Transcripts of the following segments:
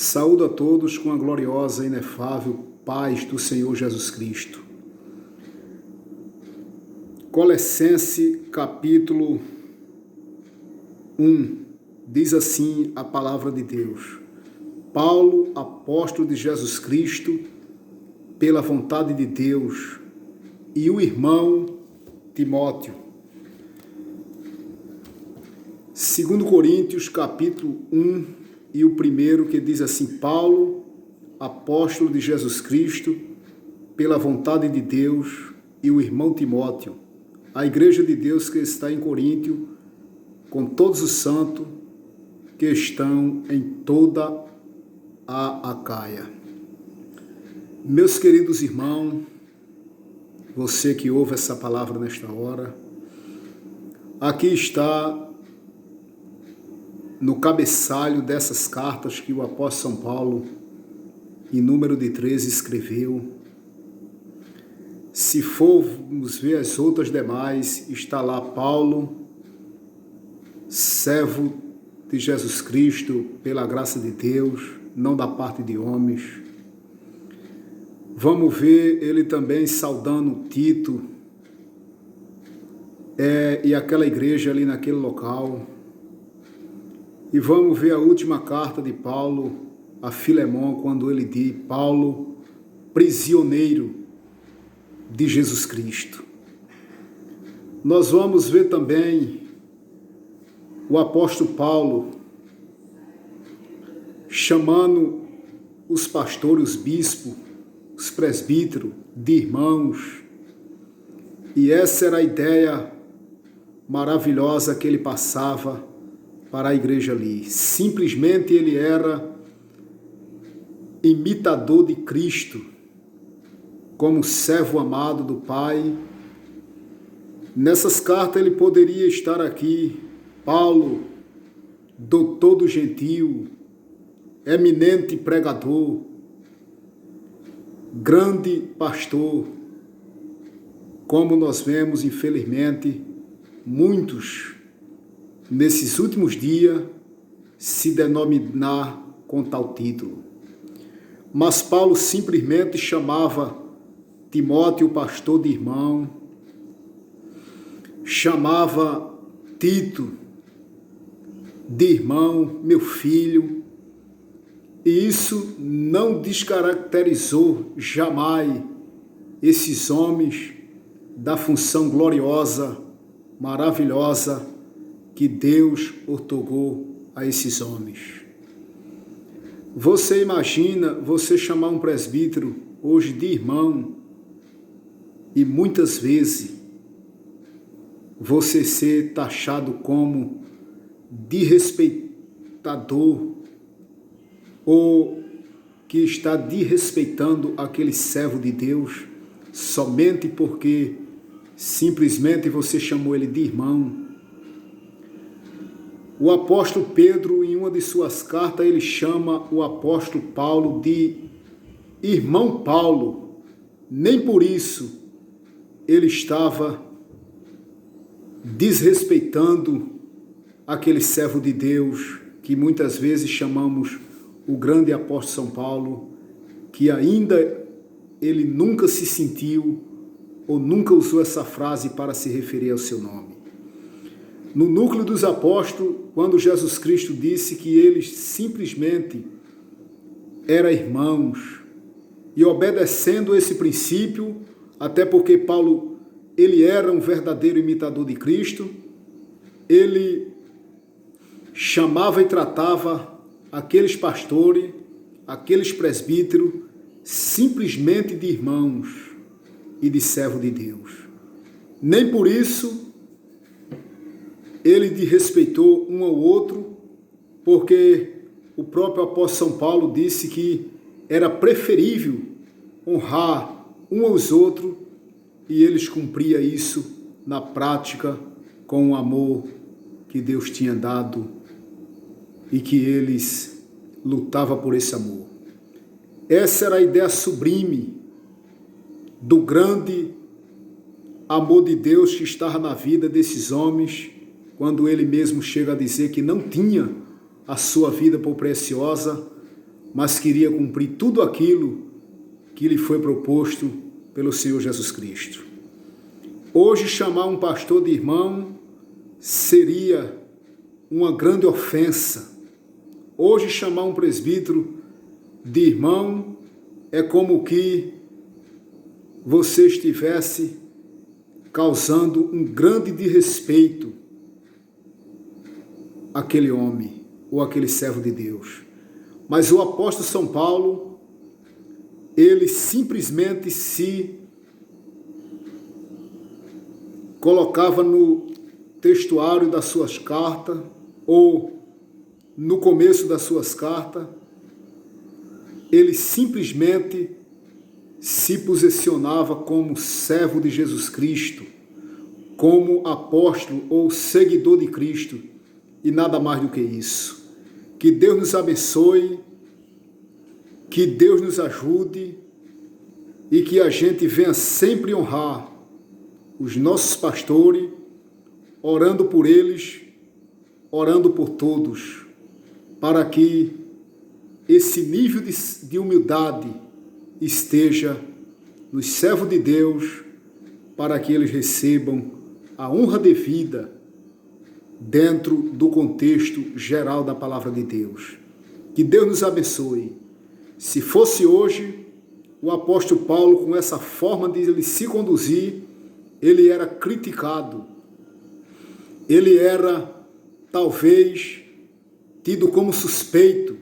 Saúdo a todos com a gloriosa e inefável paz do Senhor Jesus Cristo. Colossenses capítulo 1, diz assim a palavra de Deus. Paulo, apóstolo de Jesus Cristo, pela vontade de Deus, e o irmão Timóteo. 2 Coríntios capítulo 1, e o primeiro que diz assim: Paulo, apóstolo de Jesus Cristo, pela vontade de Deus, e o irmão Timóteo, a igreja de Deus que está em Coríntio, com todos os santos que estão em toda a Acaia. Meus queridos irmãos, você que ouve essa palavra nesta hora, aqui está no cabeçalho dessas cartas que o apóstolo São Paulo, em número de 13, escreveu. Se formos ver as outras demais, está lá Paulo, servo de Jesus Cristo, pela graça de Deus, não da parte de homens. Vamos ver ele também saudando Tito e aquela igreja ali naquele local. E vamos ver a última carta de Paulo a Filemão, quando ele diz: Paulo, prisioneiro de Jesus Cristo. Nós vamos ver também o apóstolo Paulo chamando os pastores, os bispos, os presbíteros de irmãos. E essa era a ideia maravilhosa que ele passava para a igreja ali. Simplesmente ele era imitador de Cristo, como servo amado do Pai. Nessas cartas ele poderia estar aqui: Paulo, doutor do gentio, eminente pregador, grande pastor, como nós vemos, infelizmente, muitos nesses últimos dias se denominar com tal título. Mas Paulo simplesmente chamava Timóteo, pastor de irmão, chamava Tito de irmão, meu filho, e isso não descaracterizou jamais esses homens da função gloriosa, maravilhosa que Deus outorgou a esses homens. Você imagina você chamar um presbítero hoje de irmão e muitas vezes você ser taxado como desrespeitador ou que está desrespeitando aquele servo de Deus somente porque simplesmente você chamou ele de irmão. O apóstolo Pedro, em uma de suas cartas, ele chama o apóstolo Paulo de irmão Paulo. Nem por isso ele estava desrespeitando aquele servo de Deus, que muitas vezes chamamos o grande apóstolo São Paulo, que ainda ele nunca se sentiu ou nunca usou essa frase para se referir ao seu nome. No núcleo dos apóstolos, quando Jesus Cristo disse que eles simplesmente eram irmãos, e obedecendo esse princípio, até porque Paulo, ele era um verdadeiro imitador de Cristo, ele chamava e tratava aqueles pastores, aqueles presbíteros, simplesmente de irmãos e de servo de Deus. Nem por isso ele desrespeitou um ao outro, porque o próprio apóstolo São Paulo disse que era preferível honrar um aos outros, e eles cumpriam isso na prática com o amor que Deus tinha dado e que eles lutavam por esse amor. Essa era a ideia sublime do grande amor de Deus que estava na vida desses homens, quando ele mesmo chega a dizer que não tinha a sua vida por preciosa, mas queria cumprir tudo aquilo que lhe foi proposto pelo Senhor Jesus Cristo. Hoje, chamar um pastor de irmão seria uma grande ofensa. Hoje, chamar um presbítero de irmão é como que você estivesse causando um grande desrespeito àquele homem ou àquele servo de Deus. Mas o apóstolo São Paulo, ele simplesmente se colocava no textuário das suas cartas ou no começo das suas cartas, ele simplesmente se posicionava como servo de Jesus Cristo, como apóstolo ou seguidor de Cristo, e nada mais do que isso. Que Deus nos abençoe, que Deus nos ajude e que a gente venha sempre honrar os nossos pastores, orando por eles, orando por todos, para que esse nível de humildade esteja nos servos de Deus, para que eles recebam a honra devida dentro do contexto geral da palavra de Deus. Que Deus nos abençoe. Se fosse hoje, o apóstolo Paulo, com essa forma de ele se conduzir, ele era criticado. Ele era, talvez, tido como suspeito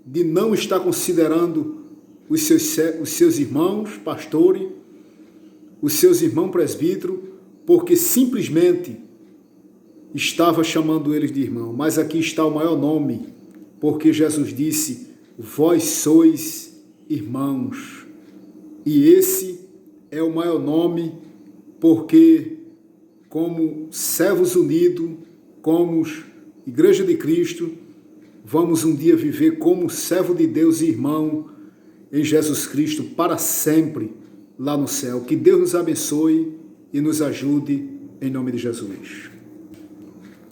de não estar considerando os seus irmãos pastores, os seus irmãos presbíteros, porque simplesmente estava chamando eles de irmão. Mas aqui está o maior nome, porque Jesus disse: vós sois irmãos. E esse é o maior nome, porque como servos unidos, como Igreja de Cristo, vamos um dia viver como servo de Deus e irmão em Jesus Cristo para sempre lá no céu. Que Deus nos abençoe e nos ajude em nome de Jesus.